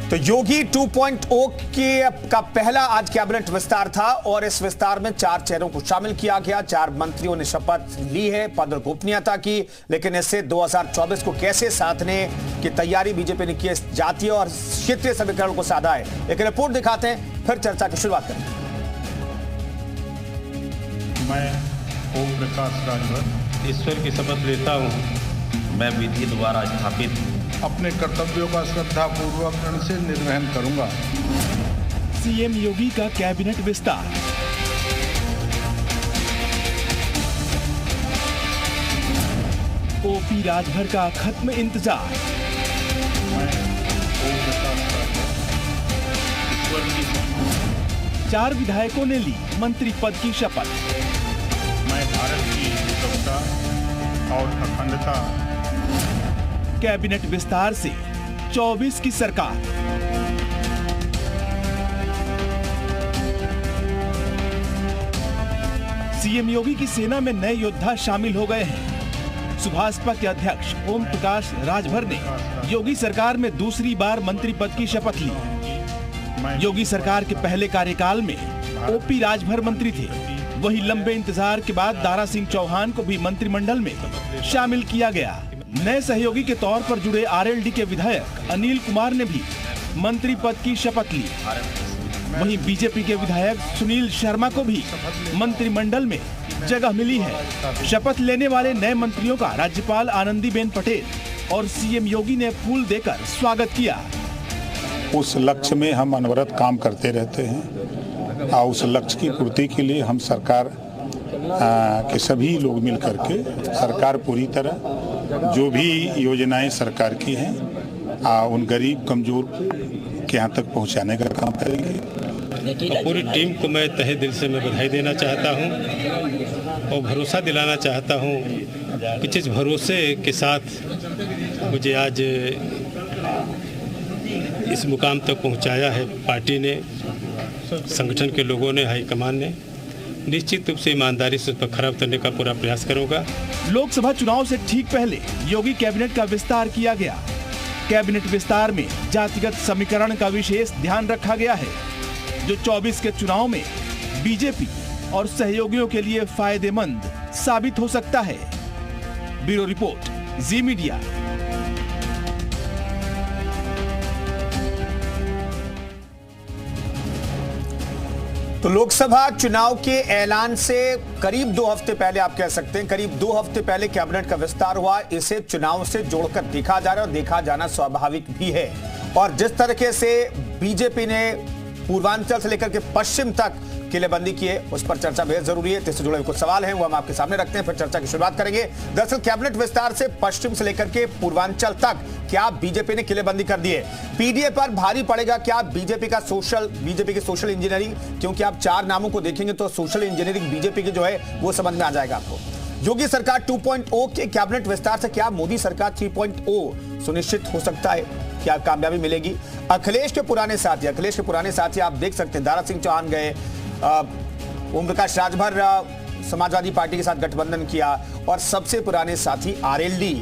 तो योगी 2.0 का पहला आज कैबिनेट विस्तार था और इस विस्तार में 4 चेहरों को शामिल किया गया। 4 मंत्रियों ने शपथ ली है, पद और गोपनीयता की। लेकिन इससे 2024 को कैसे साधने की तैयारी बीजेपी ने की, जातीय और क्षेत्रीय समीकरण को साधा है। एक रिपोर्ट दिखाते हैं, फिर चर्चा की शुरुआत करें। मैं ओम प्रकाश राजभर ईश्वर की शपथ लेता हूँ, मैं विधि द्वारा स्थापित अपने कर्तव्यों का श्रद्धापूर्वक ढंग से निर्वहन करूंगा। सीएम योगी का कैबिनेट विस्तार। ओपी राजभर का खत्म इंतजार। मैं ओम प्रकाश राजभर ईश्वर की 4 विधायकों ने ली मंत्री पद की शपथ। मैं भारत की एकता और अखंडता। कैबिनेट विस्तार से 24 की सरकार। सीएम योगी की सेना में नए योद्धा शामिल हो गए हैं। सुभाषपा के अध्यक्ष ओम प्रकाश राजभर ने योगी सरकार में दूसरी बार मंत्री पद की शपथ ली। योगी सरकार के पहले कार्यकाल में ओपी राजभर मंत्री थे। वहीं लंबे इंतजार के बाद दारा सिंह चौहान को भी मंत्रिमंडल में शामिल किया गया। नए सहयोगी के तौर पर जुड़े आरएलडी के विधायक अनिल कुमार ने भी मंत्री पद की शपथ ली। वहीं बीजेपी के विधायक सुनील शर्मा को भी मंत्रिमंडल में जगह मिली है। शपथ लेने वाले नए मंत्रियों का राज्यपाल आनंदीबेन पटेल और सीएम योगी ने फूल देकर स्वागत किया। उस लक्ष्य में हम अनवरत काम करते रहते हैं और उस लक्ष्य की पूर्ति के लिए हम सरकार के सभी लोग मिल करके सरकार पूरी तरह जो भी योजनाएं सरकार की हैं उन गरीब कमजोर के यहाँ तक पहुँचाने का काम करेंगे। पूरी टीम को मैं तहे दिल से मैं बधाई देना चाहता हूँ और भरोसा दिलाना चाहता हूँ कि जिस भरोसे के साथ मुझे आज इस मुकाम तक पहुँचाया है पार्टी ने, संगठन के लोगों ने, हाईकमान ने, निश्चित रूप से ईमानदारी से उस पर खरा उतरने का पूरा प्रयास करूंगा। लोकसभा चुनाव से ठीक पहले योगी कैबिनेट का विस्तार किया गया। कैबिनेट विस्तार में जातिगत समीकरण का विशेष ध्यान रखा गया है, जो 24 के चुनाव में बीजेपी और सहयोगियों के लिए फायदेमंद साबित हो सकता है। ब्यूरो रिपोर्ट, जी मीडिया। तो लोकसभा चुनाव के ऐलान से करीब 2 हफ्ते पहले, आप कह सकते हैं करीब 2 हफ्ते पहले कैबिनेट का विस्तार हुआ। इसे चुनाव से जोड़कर देखा जा रहा है और देखा जाना स्वाभाविक भी है। और जिस तरीके से बीजेपी ने पूर्वांचल से लेकर के पश्चिम तक किलेबंदी की है, उस पर चर्चा बेहद जरूरी है। इससे जुड़े कुछ सवाल हैं, वो हम आपके सामने रखते हैं, फिर चर्चा की शुरुआत करेंगे। दरअसल कैबिनेट विस्तार से पश्चिम से लेकर के पूर्वांचल तक क्या बीजेपी ने किलेबंदी कर दी है? पीडीए पर भारी पड़ेगा क्या बीजेपी की सोशल इंजीनियरिंग? क्योंकि आप 4 नामों को देखेंगे तो सोशल इंजीनियरिंग बीजेपी की जो है वो समझ में आ जाएगा आपको। योगी सरकार 2.0 के कैबिनेट विस्तार से क्या मोदी सरकार 3.0 सुनिश्चित हो सकता है? क्या कामयाबी मिलेगी? अखिलेश के पुराने साथी आप देख सकते हैं, दारा सिंह चौहान गए, ओम प्रकाश राजभर समाजवादी पार्टी के साथ गठबंधन किया और सबसे पुराने साथी आरएलडी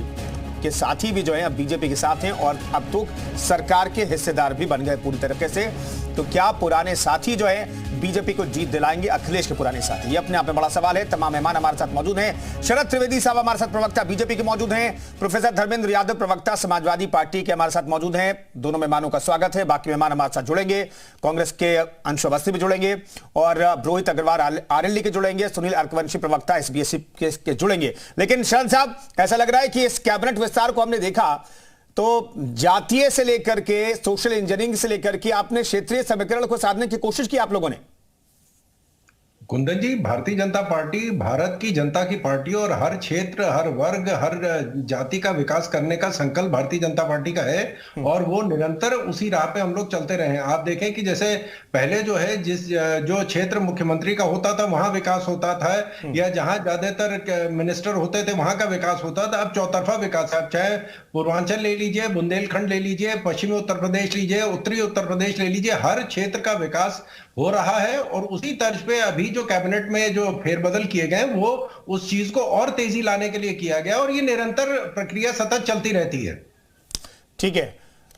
के साथी भी जो है अब बीजेपी के साथ हैं और अब तो सरकार के हिस्सेदार भी बन गए पूरी तरीके से। तो क्या पुराने साथी जो है बीजेपी को जीत दिलाएंगे? अखिलेश के पुराने साथी, ये अपने आप में बड़ा सवाल है। तमाम मेहमान हमारे साथ मौजूद हैं। शरद त्रिवेदी साहब हमारे साथ, प्रवक्ता बीजेपी के मौजूद हैं। प्रोफेसर धर्मेंद्र यादव, प्रवक्ता समाजवादी पार्टी के, हमारे साथ मौजूद हैं। दोनों मेहमानों का स्वागत है। बाकी मेहमान हमारे साथ जुड़ेंगे, कांग्रेस के अंशु अवस्थी भी जुड़ेंगे और रोहित अग्रवाल आरएलडी के जुड़ेंगे, सुनील अर्कवंशी प्रवक्ता एसबीएससी के जुड़ेंगे। लेकिन शरद साहब, ऐसा लग रहा है कि इस कैबिनेट विस्तार को हमने देखा तो जातीय से लेकर के सोशल इंजीनियरिंग से लेकर के आपने क्षेत्रीय समीकरण को साधने की कोशिश की आप लोगों ने। कुंदन जी, भारतीय जनता पार्टी भारत की जनता की पार्टी और हर क्षेत्र, हर वर्ग, हर जाति का विकास करने का संकल्प भारतीय जनता पार्टी का है और वो निरंतर उसी राह पे हम लोग चलते रहे हैं। आप देखें कि जैसे पहले जो है जो क्षेत्र मुख्यमंत्री का होता था वहां विकास होता था, या जहां ज्यादातर मिनिस्टर होते थे वहां का विकास होता था। अब चौतरफा विकास है। अब चाहे पूर्वांचल ले लीजिए, बुंदेलखंड ले लीजिए, पश्चिमी उत्तर प्रदेश लीजिए, उत्तरी उत्तर प्रदेश ले लीजिए, हर क्षेत्र का विकास हो रहा है। और उसी तर्ज पे अभी जो कैबिनेट में जो फेरबदल किए गए वो उस चीज को और तेजी लाने के लिए किया गया और ये निरंतर प्रक्रिया सतत चलती रहती है। ठीक है,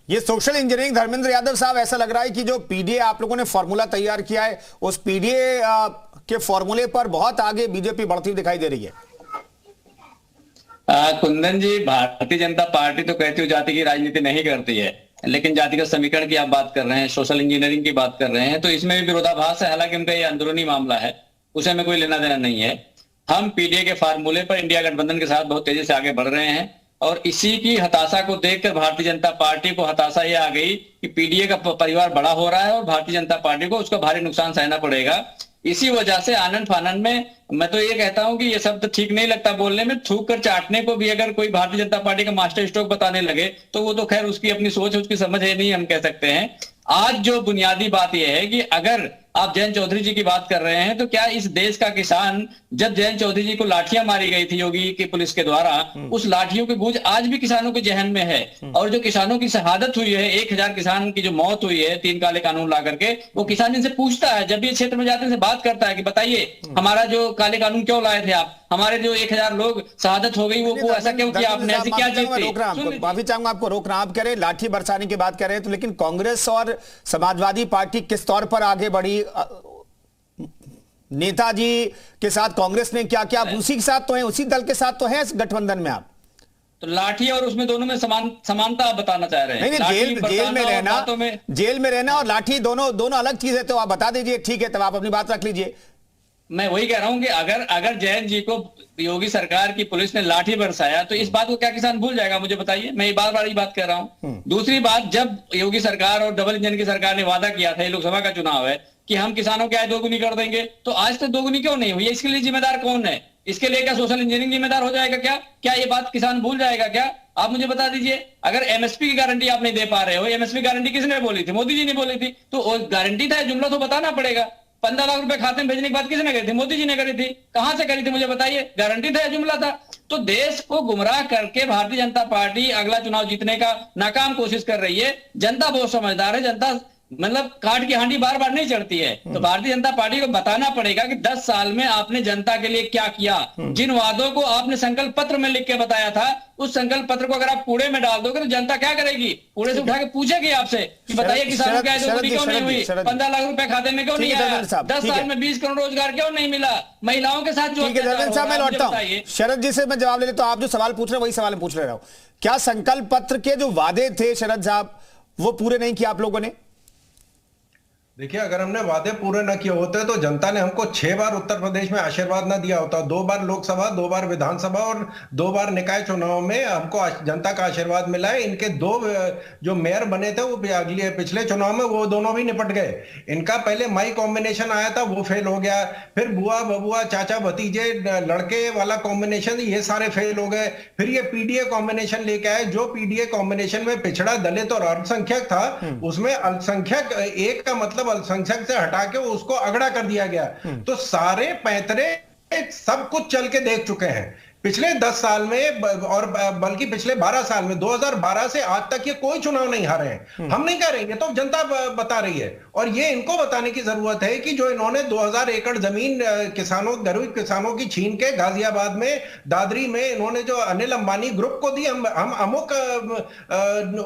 ये सोशल इंजीनियरिंग, धर्मेंद्र यादव साहब, ऐसा लग रहा है कि जो पीडीए आप लोगों ने फॉर्मूला तैयार किया है, उस पीडीए के फॉर्मूले पर बहुत आगे बीजेपी बढ़ती दिखाई दे रही है। कुंदन जी, भारतीय जनता पार्टी तो कहती है जाति की राजनीति नहीं करती है, लेकिन जातिगत समीकरण की आप बात कर रहे हैं, सोशल इंजीनियरिंग की बात कर रहे हैं, तो इसमें भी विरोधाभास है। हालांकि उनका ये अंदरूनी मामला है, उसे हमें कोई लेना देना नहीं है। हम पीडीए के फार्मूले पर इंडिया गठबंधन के साथ बहुत तेजी से आगे बढ़ रहे हैं, और इसी की हताशा को देखकर भारतीय जनता पार्टी को हताशा ये आ गई कि पीडीए का परिवार बड़ा हो रहा है और भारतीय जनता पार्टी को उसका भारी नुकसान सहना पड़ेगा। इसी वजह से आनंद फानंद में मैं तो ये कहता हूं कि ये शब्द ठीक नहीं लगता बोलने में, थूक कर चाटने को भी अगर कोई भारतीय जनता पार्टी का मास्टर स्ट्रोक बताने लगे तो वो तो खैर उसकी अपनी सोच, उसकी समझ है नहीं, हम कह सकते हैं। आज जो बुनियादी बात यह है कि अगर आप जयंत चौधरी जी की बात कर रहे हैं, तो क्या इस देश का किसान, जब जयंत चौधरी जी को लाठियां मारी गई थी योगी की पुलिस के द्वारा, उस लाठियों की गूंज आज भी किसानों के जहन में है। और जो किसानों की शहादत हुई है, 1000 किसान की जो मौत हुई है 3 काले कानून ला करके, वो किसान इनसे पूछता है, जब ये क्षेत्र में जाते हैं बात करता है कि बताइए हमारा जो काले कानून क्यों लाए थे आप, हमारे जो 1000 लोग शहादत हो गई वो ऐसा क्यों किया आपने, ऐसी क्या चीज थी? माफी चाहूंगा आपको रोक रहा हूं। आप कह रहे हैं लाठी बरसाने की बात कर रहे हैं, तो लेकिन कांग्रेस और समाजवादी पार्टी किस तौर पर आगे बढ़ी? नेताजी के साथ कांग्रेस ने क्या किया? उसी के साथ तो है, उसी दल के साथ तो है इस गठबंधन में आप। तो लाठी और उसमें दोनों में समानता आप बताना चाह रहे हैं? नहीं, जेल में रहना और लाठी दोनों अलग चीज है, तो आप बता दीजिए। ठीक है, तब आप अपनी बात रख लीजिए। मैं वही कह रहा हूं कि अगर जयंत जी को योगी सरकार की पुलिस ने लाठी बरसाया, तो इस बात को क्या किसान भूल जाएगा? मुझे बताइए, मैं बार बार ये बात कह रहा हूं। दूसरी बात, जब योगी सरकार और डबल इंजन की सरकार ने वादा किया था, ये लोकसभा का चुनाव है, कि हम किसानों की आय दोगुनी कर देंगे, तो आज तक दोगुनी क्यों नहीं हुई? इसके लिए जिम्मेदार कौन है? इसके लिए क्या सोशल इंजीनियरिंग जिम्मेदार हो जाएगा? क्या ये बात किसान भूल जाएगा क्या? आप मुझे बता दीजिए। अगर एमएसपी की गारंटी आप नहीं दे पा रहे हो, एमएसपी गारंटी किसने बोली थी? मोदी जी ने बोली थी। तो गारंटी था, जुमला तो बताना पड़ेगा। 15 लाख रुपए खाते में भेजने की बात किसने करी थी? मोदी जी ने करी थी। कहां से करी थी मुझे बताइए? गारंटी था या जुमला था? तो देश को गुमराह करके भारतीय जनता पार्टी अगला चुनाव जीतने का नाकाम कोशिश कर रही है। जनता बहुत समझदार है, जनता मतलब काट की हांडी बार बार नहीं चढ़ती है। तो भारतीय जनता पार्टी को बताना पड़ेगा कि 10 साल में आपने जनता के लिए क्या किया। जिन वादों को आपने संकल्प पत्र में लिख के बताया था, उस संकल्प पत्र को अगर आप कूड़े में डाल दोगे तो जनता क्या करेगी? कूड़े से उठा के पूछेगी आपसे कि बताइए किसानों की आय दोगुनी क्यों नहीं हुई? 15 लाख रुपए खाते में क्यों नहीं आया? 10 साल में 20 करोड़ रोजगार क्यों नहीं मिला? महिलाओं के साथ जो मैं लौटता हूं, शरद जी से मैं जवाब ले लेता हूं। आप जो सवाल पूछ रहे हैं वही सवाल पूछ रहा हूं। क्या संकल्प पत्र के जो वादे थे शरद साहब, वो पूरे नहीं किए आप लोगों ने? देखिए, अगर हमने वादे पूरे न किए होते तो जनता ने हमको 6 बार उत्तर प्रदेश में आशीर्वाद न दिया होता। 2 बार लोकसभा, 2 बार विधानसभा और 2 बार निकाय चुनाव में हमको जनता का आशीर्वाद मिला है। इनके 2 जो मेयर बने थे वो पिछले चुनाव में वो दोनों भी निपट गए। इनका पहले माई कॉम्बिनेशन आया था, वो फेल हो गया। फिर बुआ बबुआ चाचा भतीजे लड़के वाला कॉम्बिनेशन, ये सारे फेल हो गए। फिर ये पीडीए कॉम्बिनेशन लेके आए, जो पीडीए कॉम्बिनेशन में पिछड़ा, दलित और अल्पसंख्यक था, उसमें अल्पसंख्यक एक का मतलब अल्पसंख्यक से हटा के उसको अगड़ा कर दिया गया। तो सारे पैंतरे सब कुछ चल के देख चुके हैं पिछले 10 साल में, और बल्कि पिछले 12 साल में। 2012 से आज तक ये कोई चुनाव नहीं हारे हैं। हम नहीं कह रहे, ये तो जनता बता रही है। और ये इनको बताने की जरूरत है कि जो इन्होंने 2000 एकड़ जमीन गरीब किसानों की छीन के गाजियाबाद में, दादरी में इन्होंने जो अनिल अंबानी ग्रुप को दी, हम अमुक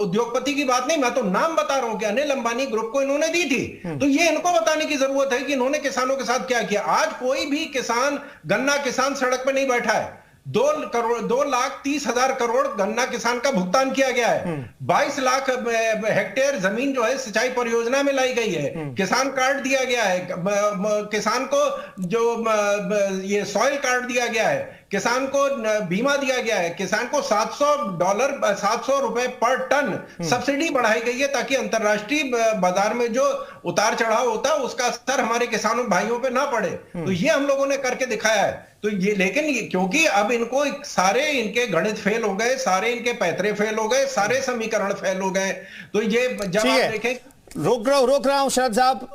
उद्योगपति की बात नहीं, मैं तो नाम बता रहा हूं कि अनिल अंबानी ग्रुप को इन्होंने दी थी। तो ये इनको बताने की जरूरत है कि इन्होंने किसानों के साथ क्या किया। आज कोई भी किसान, गन्ना किसान सड़क पर नहीं बैठा है। 2,30,000 करोड़ गन्ना किसान का भुगतान किया गया है। 22 लाख हेक्टेयर जमीन जो है सिंचाई परियोजना में लाई गई है। किसान कार्ड दिया गया है, किसान को जो ये सॉइल कार्ड दिया गया है, किसान को बीमा दिया गया है, किसान को $700 पर टन सब्सिडी बढ़ाई गई है, ताकि अंतरराष्ट्रीय बाजार में जो उतार चढ़ाव होता है उसका असर हमारे किसानों भाइयों पे ना पड़े। तो ये हम लोगों ने करके दिखाया है। तो ये, लेकिन क्योंकि अब इनको सारे इनके गणित फेल हो गए, सारे इनके पैतरे फेल हो गए, सारे समीकरण फेल हो गए। तो ये जब आप देखें, रोक रहा हूं शरद साहब।